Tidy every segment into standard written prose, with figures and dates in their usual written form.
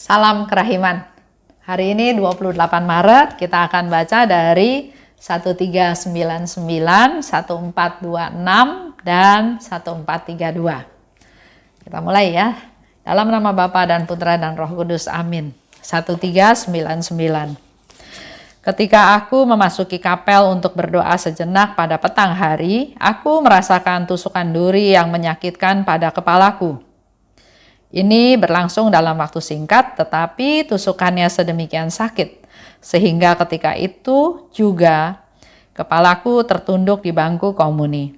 Salam kerahiman. Hari ini 28 Maret kita akan baca dari 1399, 1426, dan 1432. Kita mulai ya. Dalam nama Bapa dan Putra dan Roh Kudus. Amin. 1399. Ketika aku memasuki kapel untuk berdoa sejenak pada petang hari, aku merasakan tusukan duri yang menyakitkan pada kepalaku. Ini berlangsung dalam waktu singkat, tetapi tusukannya sedemikian sakit, sehingga ketika itu juga kepalaku tertunduk di bangku komuni.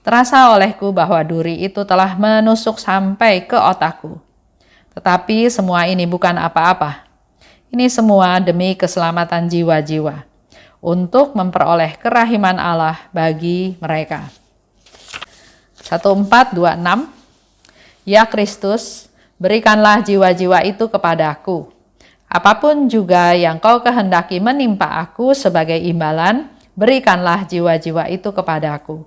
Terasa olehku bahwa duri itu telah menusuk sampai ke otakku. Tetapi semua ini bukan apa-apa. Ini semua demi keselamatan jiwa-jiwa, untuk memperoleh kerahiman Allah bagi mereka. 1426. Ya Kristus, berikanlah jiwa-jiwa itu kepadaku. Apapun juga yang kau kehendaki menimpa aku sebagai imbalan, berikanlah jiwa-jiwa itu kepadaku.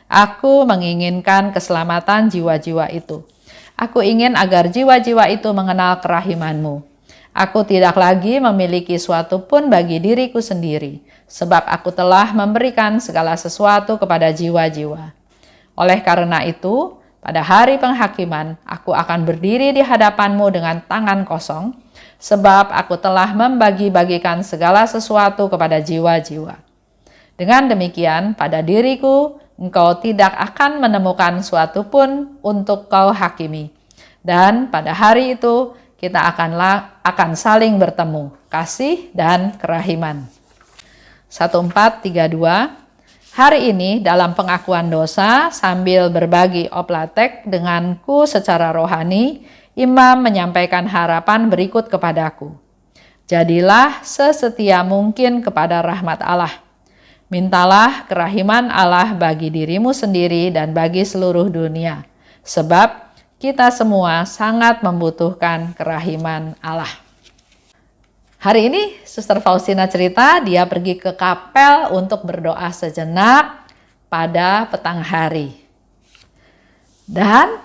Aku menginginkan keselamatan jiwa-jiwa itu. Aku ingin agar jiwa-jiwa itu mengenal kerahiman-Mu. Aku tidak lagi memiliki suatu pun bagi diriku sendiri, sebab aku telah memberikan segala sesuatu kepada jiwa-jiwa. Oleh karena itu, pada hari penghakiman, aku akan berdiri di hadapan-Mu dengan tangan kosong, sebab aku telah membagi-bagikan segala sesuatu kepada jiwa-jiwa. Dengan demikian, pada diriku, engkau tidak akan menemukan suatu pun untuk kau hakimi. Dan pada hari itu, kita akan saling bertemu, kasih dan kerahiman. 1432. Hari ini dalam pengakuan dosa sambil berbagi oplatek denganku secara rohani, imam menyampaikan harapan berikut kepadaku. Jadilah sesetia mungkin kepada rahmat Allah. Mintalah kerahiman Allah bagi dirimu sendiri dan bagi seluruh dunia, sebab kita semua sangat membutuhkan kerahiman Allah. Hari ini Suster Faustina cerita dia pergi ke kapel untuk berdoa sejenak pada petang hari. Dan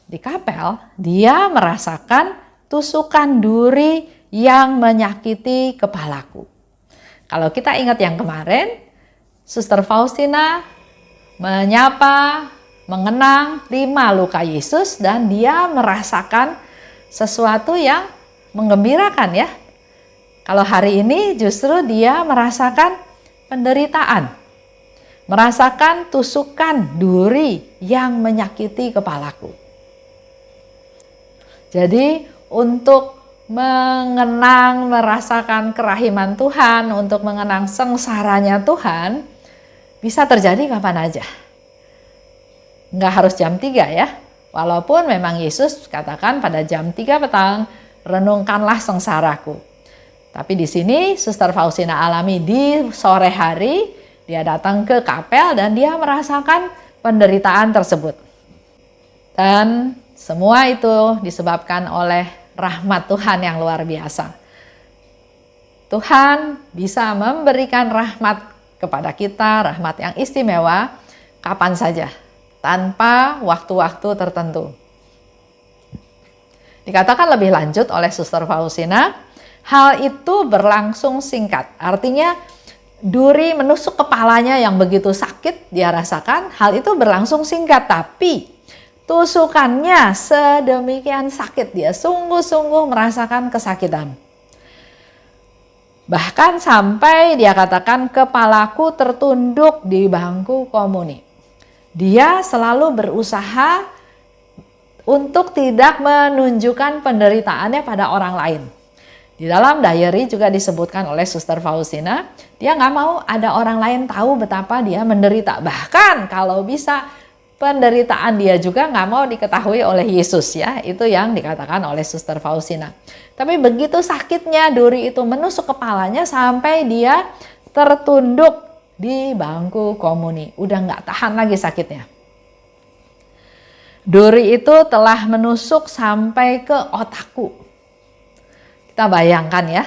di kapel dia merasakan tusukan duri yang menyakiti kepalaku. Kalau kita ingat yang kemarin, Suster Faustina menyapa, mengenang 5 luka Yesus dan dia merasakan sesuatu yang menggembirakan ya. Kalau hari ini justru dia merasakan penderitaan, merasakan tusukan duri yang menyakiti kepalaku. Jadi untuk mengenang, merasakan kerahiman Tuhan, untuk mengenang sengsaranya Tuhan, bisa terjadi kapan aja. Nggak harus jam 3 ya. Walaupun memang Yesus katakan pada jam 3 petang, renungkanlah sengsaraku. Tapi di sini Suster Faustina alami di sore hari, dia datang ke kapel dan dia merasakan penderitaan tersebut. Dan semua itu disebabkan oleh rahmat Tuhan yang luar biasa. Tuhan bisa memberikan rahmat kepada kita, rahmat yang istimewa, kapan saja, tanpa waktu-waktu tertentu. Dikatakan lebih lanjut oleh Suster Faustina, hal itu berlangsung singkat. Artinya duri menusuk kepalanya yang begitu sakit dia rasakan, hal itu berlangsung singkat. Tapi tusukannya sedemikian sakit, dia sungguh-sungguh merasakan kesakitan. Bahkan sampai dia katakan kepalaku tertunduk di bangku komuni. Dia selalu berusaha untuk tidak menunjukkan penderitaannya pada orang lain. Di dalam diary juga disebutkan oleh Suster Faustina, dia nggak mau ada orang lain tahu betapa dia menderita. Bahkan kalau bisa penderitaan dia juga nggak mau diketahui oleh Yesus ya. Itu yang dikatakan oleh Suster Faustina. Tapi begitu sakitnya duri itu menusuk kepalanya sampai dia tertunduk di bangku komuni. Udah nggak tahan lagi sakitnya. Duri itu telah menusuk sampai ke otakku. Kita bayangkan ya,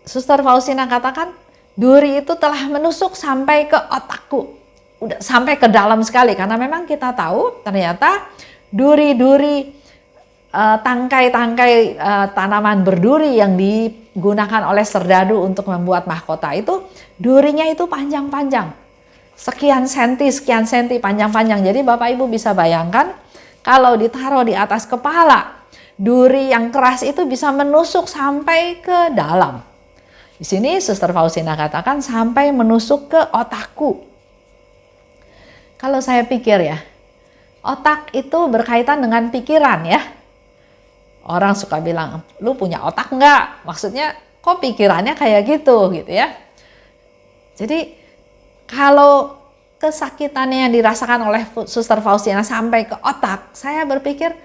Suster Faustina katakan duri itu telah menusuk sampai ke otakku, udah sampai ke dalam sekali. Karena memang kita tahu ternyata duri-duri tangkai-tangkai tanaman berduri yang digunakan oleh serdadu untuk membuat mahkota itu, durinya itu panjang-panjang. Sekian senti panjang-panjang. Jadi Bapak Ibu bisa bayangkan kalau ditaruh di atas kepala, duri yang keras itu bisa menusuk sampai ke dalam. Di sini Suster Faustina katakan sampai menusuk ke otakku. Kalau saya pikir ya, otak itu berkaitan dengan pikiran ya. Orang suka bilang, lu punya otak enggak? Maksudnya, kok pikirannya kayak gitu ya. Jadi, kalau kesakitannya yang dirasakan oleh Suster Faustina sampai ke otak, saya berpikir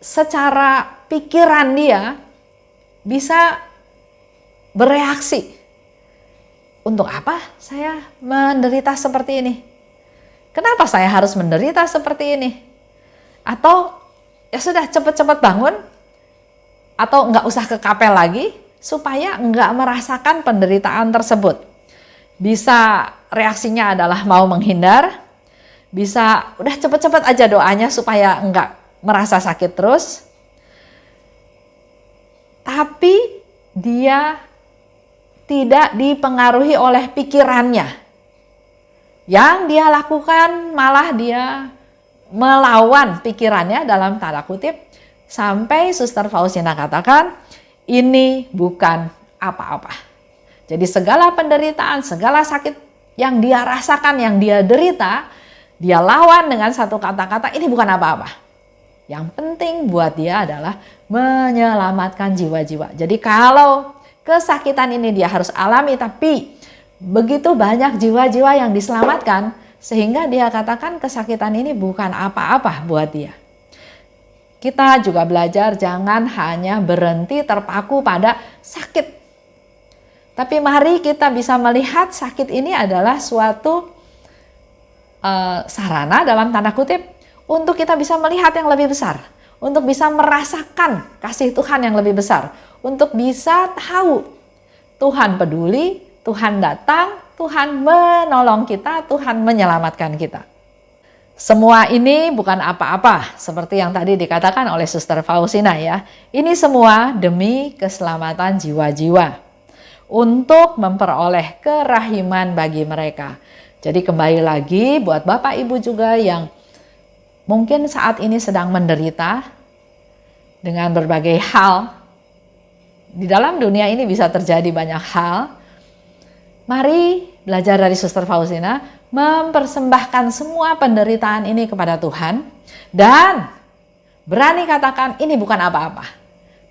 secara pikiran dia bisa bereaksi. Untuk apa saya menderita seperti ini? Kenapa saya harus menderita seperti ini? Atau ya sudah cepat-cepat bangun, atau nggak usah ke kapel lagi supaya nggak merasakan penderitaan tersebut. Bisa reaksinya adalah mau menghindar, bisa udah cepet-cepet aja doanya supaya nggak merasa sakit terus. Tapi dia tidak dipengaruhi oleh pikirannya. Yang dia lakukan malah dia melawan pikirannya dalam tanda kutip, sampai Suster Faustina katakan ini bukan apa-apa. Jadi segala penderitaan, segala sakit yang dia rasakan, yang dia derita, dia lawan dengan satu kata-kata, ini bukan apa-apa. Yang penting buat dia adalah menyelamatkan jiwa-jiwa. Jadi kalau kesakitan ini dia harus alami, tapi begitu banyak jiwa-jiwa yang diselamatkan, sehingga dia katakan kesakitan ini bukan apa-apa buat dia. Kita juga belajar jangan hanya berhenti terpaku pada sakit. Tapi mari kita bisa melihat sakit ini adalah suatu sarana dalam tanda kutip untuk kita bisa melihat yang lebih besar. Untuk bisa merasakan kasih Tuhan yang lebih besar. Untuk bisa tahu Tuhan peduli, Tuhan datang, Tuhan menolong kita, Tuhan menyelamatkan kita. Semua ini bukan apa-apa, seperti yang tadi dikatakan oleh Suster Faustina ya. Ini semua demi keselamatan jiwa-jiwa, untuk memperoleh kerahiman bagi mereka. Jadi kembali lagi buat Bapak Ibu juga yang mungkin saat ini sedang menderita dengan berbagai hal. Di dalam dunia ini bisa terjadi banyak hal. Mari belajar dari Suster Faustina, mempersembahkan semua penderitaan ini kepada Tuhan dan berani katakan ini bukan apa-apa.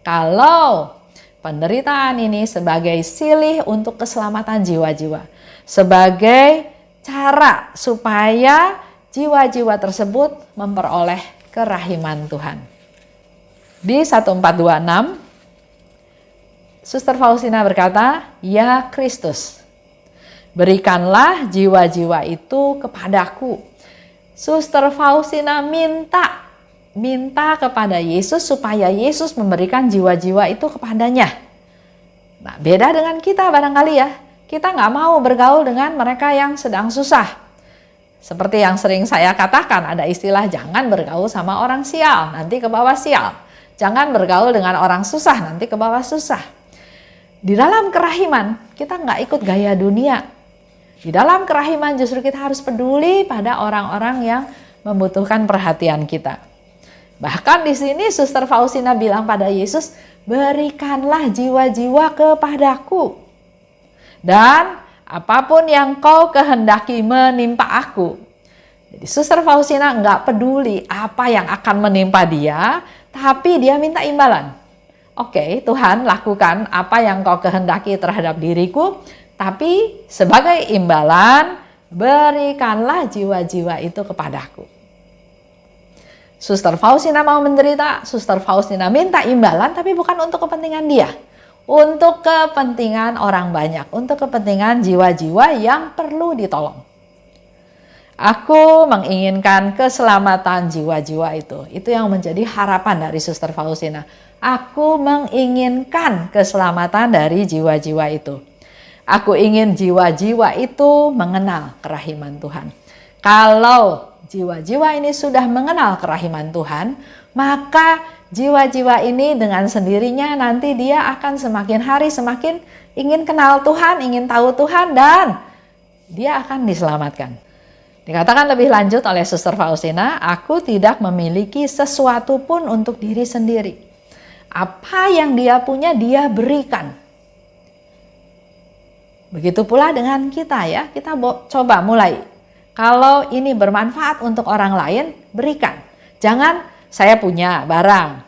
Kalau penderitaan ini sebagai silih untuk keselamatan jiwa-jiwa, sebagai cara supaya jiwa-jiwa tersebut memperoleh kerahiman Tuhan. Di 1426 Suster Faustina berkata, "Ya Kristus, berikanlah jiwa-jiwa itu kepadaku." Suster Faustina minta kepada Yesus supaya Yesus memberikan jiwa-jiwa itu kepadanya. Nah, beda dengan kita barangkali ya. Kita nggak mau bergaul dengan mereka yang sedang susah. Seperti yang sering saya katakan, ada istilah jangan bergaul sama orang sial, nanti ke bawah sial. Jangan bergaul dengan orang susah, nanti ke bawah susah. Di dalam kerahiman, kita nggak ikut gaya dunia. Di dalam kerahiman justru kita harus peduli pada orang-orang yang membutuhkan perhatian kita. Bahkan di sini Suster Faustina bilang pada Yesus, berikanlah jiwa-jiwa kepadaku. Dan apapun yang kau kehendaki menimpa aku. Jadi Suster Faustina nggak peduli apa yang akan menimpa dia, tapi dia minta imbalan. Oke, Tuhan lakukan apa yang kau kehendaki terhadap diriku, tapi sebagai imbalan berikanlah jiwa-jiwa itu kepadaku. Suster Faustina mau menderita, Suster Faustina minta imbalan, tapi bukan untuk kepentingan dia. Untuk kepentingan orang banyak, untuk kepentingan jiwa-jiwa yang perlu ditolong. Aku menginginkan keselamatan jiwa-jiwa itu. Itu yang menjadi harapan dari Suster Faustina. Aku menginginkan keselamatan dari jiwa-jiwa itu. Aku ingin jiwa-jiwa itu mengenal kerahiman Tuhan. Kalau jiwa-jiwa ini sudah mengenal kerahiman Tuhan, maka jiwa-jiwa ini dengan sendirinya nanti dia akan semakin hari semakin ingin kenal Tuhan, ingin tahu Tuhan, dan dia akan diselamatkan. Dikatakan lebih lanjut oleh Suster Faustina, aku tidak memiliki sesuatu pun untuk diri sendiri. Apa yang dia punya dia berikan. Begitu pula dengan kita ya, kita coba mulai. Kalau ini bermanfaat untuk orang lain, berikan. Jangan saya punya barang,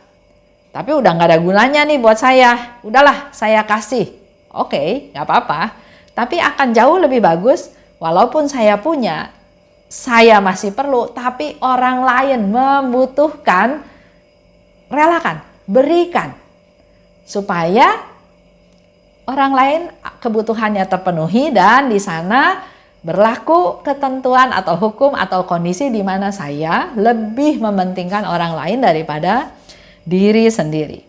tapi udah nggak ada gunanya nih buat saya. Udahlah saya kasih. Oke, nggak apa-apa. Tapi akan jauh lebih bagus, walaupun saya punya, saya masih perlu, tapi orang lain membutuhkan, relakan, berikan. Supaya orang lain kebutuhannya terpenuhi dan di sana berlaku ketentuan atau hukum atau kondisi di mana saya lebih mementingkan orang lain daripada diri sendiri.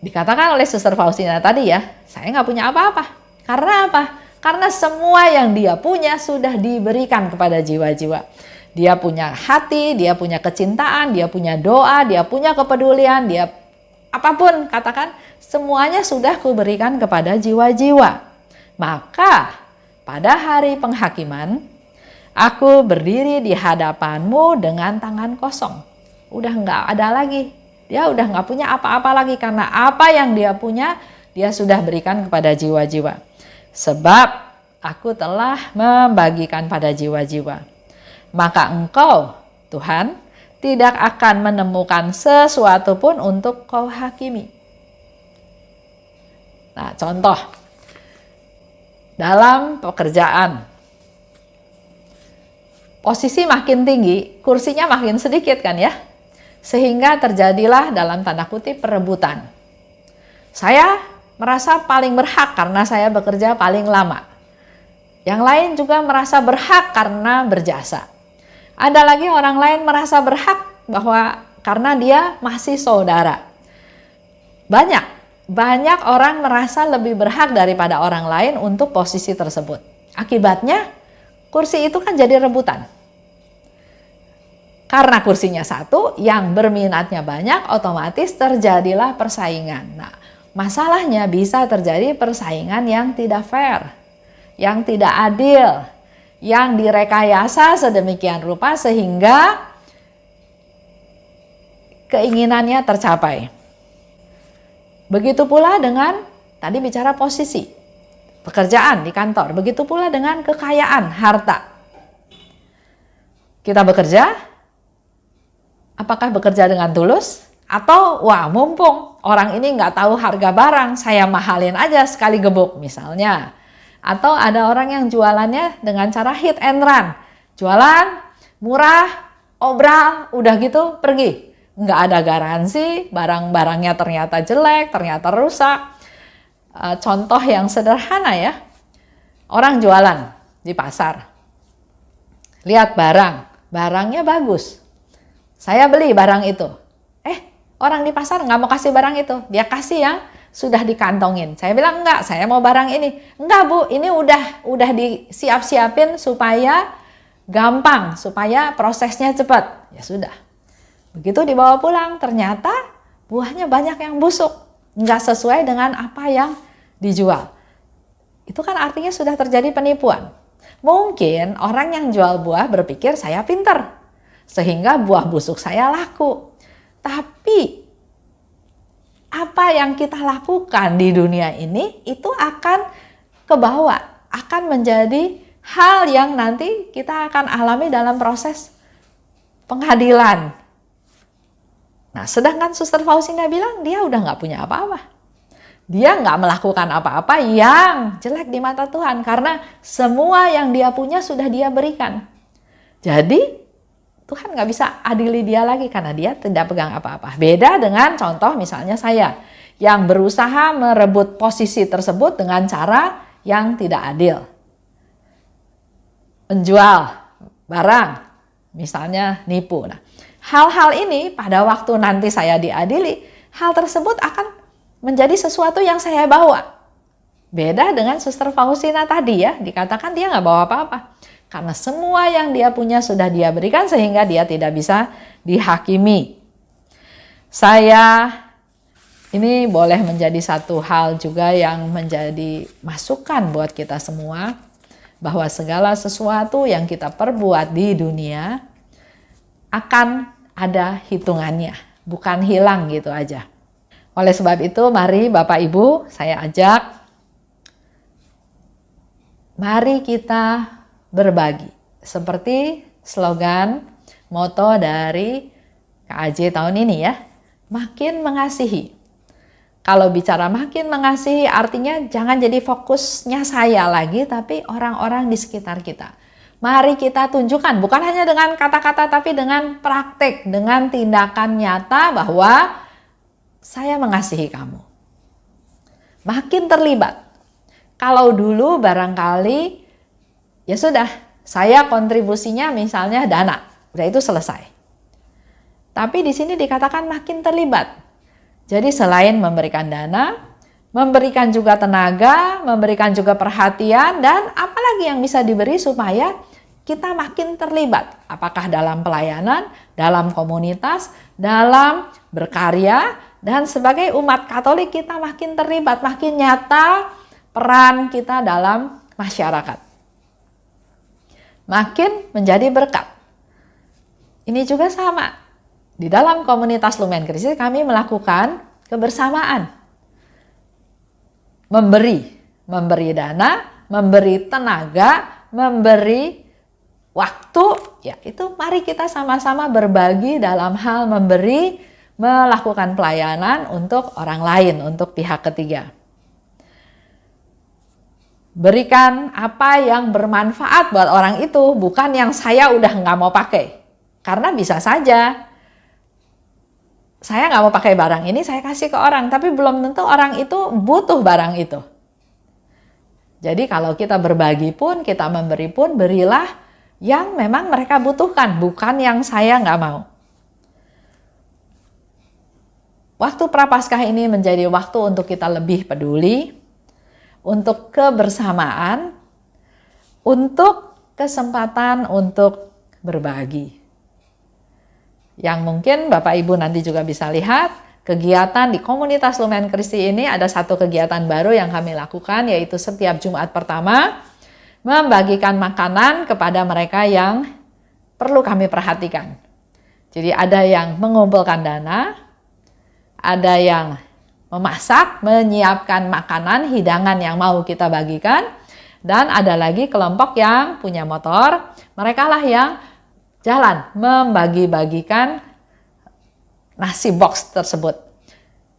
Dikatakan oleh Suster Faustina tadi ya, saya nggak punya apa-apa. Karena apa? Karena semua yang dia punya sudah diberikan kepada jiwa-jiwa. Dia punya hati, dia punya kecintaan, dia punya doa, dia punya kepedulian, dia apapun katakan, semuanya sudah kuberikan kepada jiwa-jiwa. Maka pada hari penghakiman, aku berdiri di hadapanmu dengan tangan kosong. Udah nggak ada lagi. Dia udah nggak punya apa-apa lagi karena apa yang dia punya, dia sudah berikan kepada jiwa-jiwa. Sebab aku telah membagikan pada jiwa-jiwa. Maka engkau, Tuhan, tidak akan menemukan sesuatu pun untuk kau hakimi. Nah, contoh dalam pekerjaan, posisi makin tinggi, kursinya makin sedikit kan ya, sehingga terjadilah dalam tanda kutip perebutan. Saya merasa paling berhak karena saya bekerja paling lama. Yang lain juga merasa berhak karena berjasa. Ada lagi orang lain merasa berhak bahwa karena dia masih saudara. Banyak orang merasa lebih berhak daripada orang lain untuk posisi tersebut. Akibatnya kursi itu kan jadi rebutan. Karena kursinya satu, yang berminatnya banyak, otomatis terjadilah persaingan. Nah, masalahnya bisa terjadi persaingan yang tidak fair, yang tidak adil, yang direkayasa sedemikian rupa sehingga keinginannya tercapai. Begitu pula dengan, tadi bicara posisi, pekerjaan di kantor. Begitu pula dengan kekayaan, harta. Kita bekerja, apakah bekerja dengan tulus? Atau, wah mumpung orang ini nggak tahu harga barang, saya mahalin aja sekali gebuk misalnya. Atau ada orang yang jualannya dengan cara hit and run. Jualan, murah, obral, udah gitu pergi. Nggak ada garansi, barang-barangnya ternyata jelek, ternyata rusak. Contoh yang sederhana ya, orang jualan di pasar. Lihat barangnya bagus. Saya beli barang itu. Orang di pasar nggak mau kasih barang itu, dia kasih yang sudah dikantongin. Saya bilang enggak, saya mau barang ini. Enggak Bu, ini udah disiap-siapin supaya gampang, supaya prosesnya cepat. Ya sudah. Begitu dibawa pulang, ternyata buahnya banyak yang busuk. Nggak sesuai dengan apa yang dijual. Itu kan artinya sudah terjadi penipuan. Mungkin orang yang jual buah berpikir saya pinter, sehingga buah busuk saya laku. Tapi apa yang kita lakukan di dunia ini itu akan kebawa, akan menjadi hal yang nanti kita akan alami dalam proses pengadilan. Nah, sedangkan Suster Faustina bilang dia udah nggak punya apa-apa. Dia nggak melakukan apa-apa yang jelek di mata Tuhan karena semua yang dia punya sudah dia berikan. Jadi Tuhan nggak bisa adili dia lagi karena dia tidak pegang apa-apa. Beda dengan contoh misalnya saya yang berusaha merebut posisi tersebut dengan cara yang tidak adil. Menjual barang, misalnya nipu. Nah, hal-hal ini pada waktu nanti saya diadili, hal tersebut akan menjadi sesuatu yang saya bawa. Beda dengan Suster Faustina tadi ya, dikatakan dia nggak bawa apa-apa. Karena semua yang dia punya sudah dia berikan sehingga dia tidak bisa dihakimi. Ini boleh menjadi satu hal juga yang menjadi masukan buat kita semua, bahwa segala sesuatu yang kita perbuat di dunia akan ada hitungannya, bukan hilang gitu aja. Oleh sebab itu, mari Bapak Ibu, saya ajak, mari kita berbagi. Seperti slogan, moto dari KAJ tahun ini ya, makin mengasihi. Kalau bicara makin mengasihi artinya jangan jadi fokusnya saya lagi, tapi orang-orang di sekitar kita. Mari kita tunjukkan, bukan hanya dengan kata-kata, tapi dengan praktek, dengan tindakan nyata bahwa saya mengasihi kamu. Makin terlibat. Kalau dulu barangkali ya sudah, saya kontribusinya misalnya dana, udah itu selesai. Tapi di sini dikatakan makin terlibat. Jadi selain memberikan dana, memberikan juga tenaga, memberikan juga perhatian, dan apalagi yang bisa diberi supaya kita makin terlibat. Apakah dalam pelayanan, dalam komunitas, dalam berkarya, dan sebagai umat Katolik kita makin terlibat, makin nyata peran kita dalam masyarakat. Makin menjadi berkat. Ini juga sama. Di dalam komunitas Lumen Kristi kami melakukan kebersamaan. Memberi dana, memberi tenaga, memberi waktu. Ya, itu mari kita sama-sama berbagi dalam hal memberi, melakukan pelayanan untuk orang lain, untuk pihak ketiga. Berikan apa yang bermanfaat buat orang itu, bukan yang saya udah nggak mau pakai. Karena bisa saja saya nggak mau pakai barang ini, saya kasih ke orang, tapi belum tentu orang itu butuh barang itu. Jadi kalau kita berbagi pun, kita memberi pun, berilah yang memang mereka butuhkan, bukan yang saya nggak mau. Waktu Prapaskah ini menjadi waktu untuk kita lebih peduli, untuk kebersamaan, untuk kesempatan untuk berbagi. Yang mungkin Bapak Ibu nanti juga bisa lihat, kegiatan di komunitas Lumen Kristi ini ada satu kegiatan baru yang kami lakukan, yaitu setiap Jumat pertama membagikan makanan kepada mereka yang perlu kami perhatikan. Jadi ada yang mengumpulkan dana, ada yang memasak, menyiapkan makanan, hidangan yang mau kita bagikan, dan ada lagi kelompok yang punya motor, mereka lah yang jalan membagi-bagikan nasi box tersebut.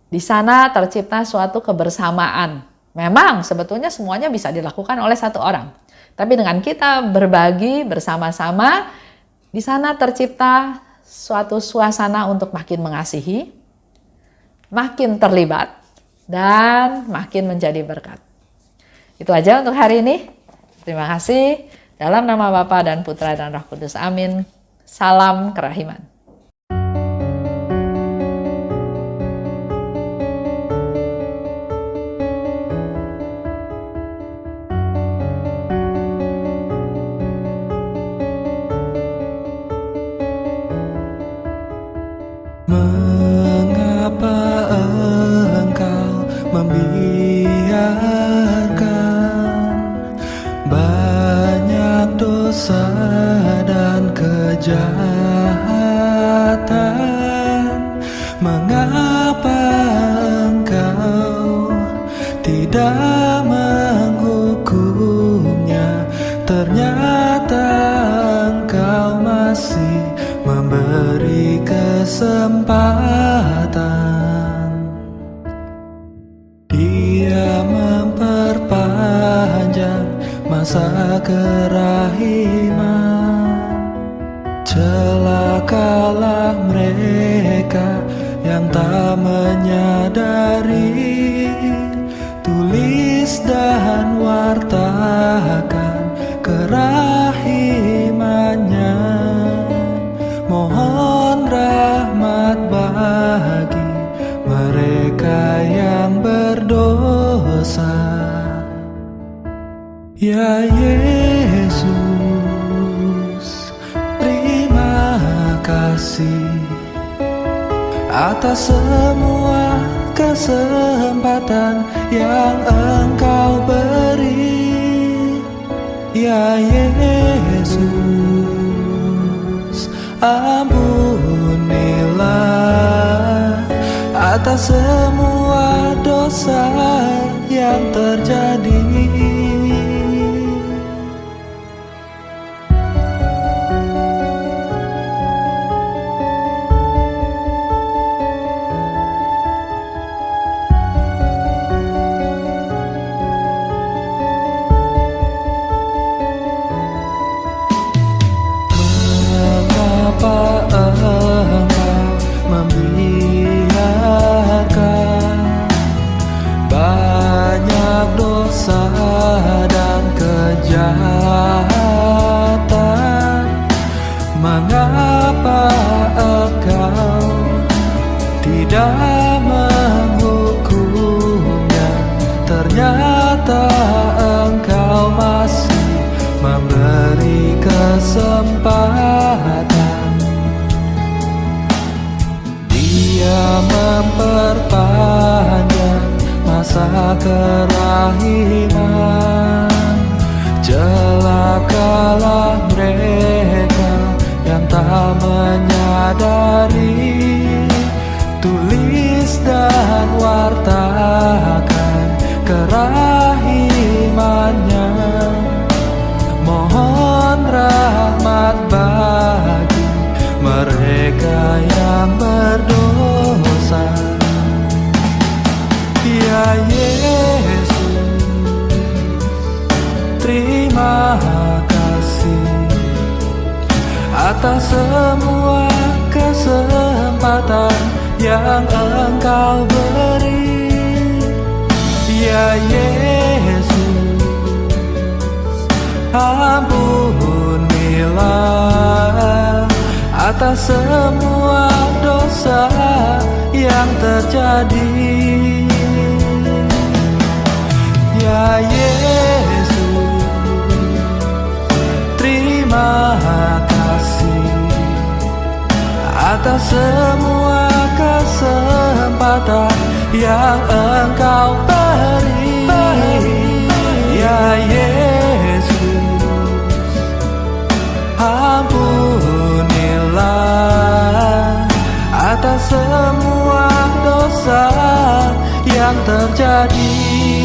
Di sana tercipta suatu kebersamaan. Memang sebetulnya semuanya bisa dilakukan oleh satu orang. Tapi dengan kita berbagi bersama-sama, di sana tercipta suatu suasana untuk makin mengasihi, makin terlibat, dan makin menjadi berkat. Itu aja untuk hari ini. Terima kasih. Dalam nama Bapa dan Putra dan Roh Kudus. Amin. Salam kerahiman. Mengapa engkau membiarkan banyak dosa dan kejahatan? Mengapa engkau tidak menghukumnya? Ternyata engkau masih memberi kesempatan. Dia memperpanjang masa kerahiman. Celakalah mereka yang tak menyadari. Tulis dan wartakan kerahimannya. Mohon rahmat bagi mereka yang berdosa. Ya Yesus, terima kasih atas atas semua kesempatan yang Engkau beri. Ya Yesus, ampunilah atas semua dosa yang terjadi. Mengapa Engkau membiarkan banyak dosa dan kejahatan? Mengapa Engkau tidak menghukumnya? Ternyata Engkau masih memberi kesempatan. Dia memperpanjang masa kerahiman. Celakalah mereka yang tak menyadari. Tulis dan wartakan kerahimannya. Mohon rahmat bagi mereka yang berdosa. Ya Yesus, terima kasih atas semua kesempatan yang Engkau beri. Ya Yesus, ampunilah atas semua dosa yang terjadi. Ya Yesus, terima kasih atas semua kesempatan yang Engkau beri. Ya Yesus, ampunilah atas semua dosa yang terjadi.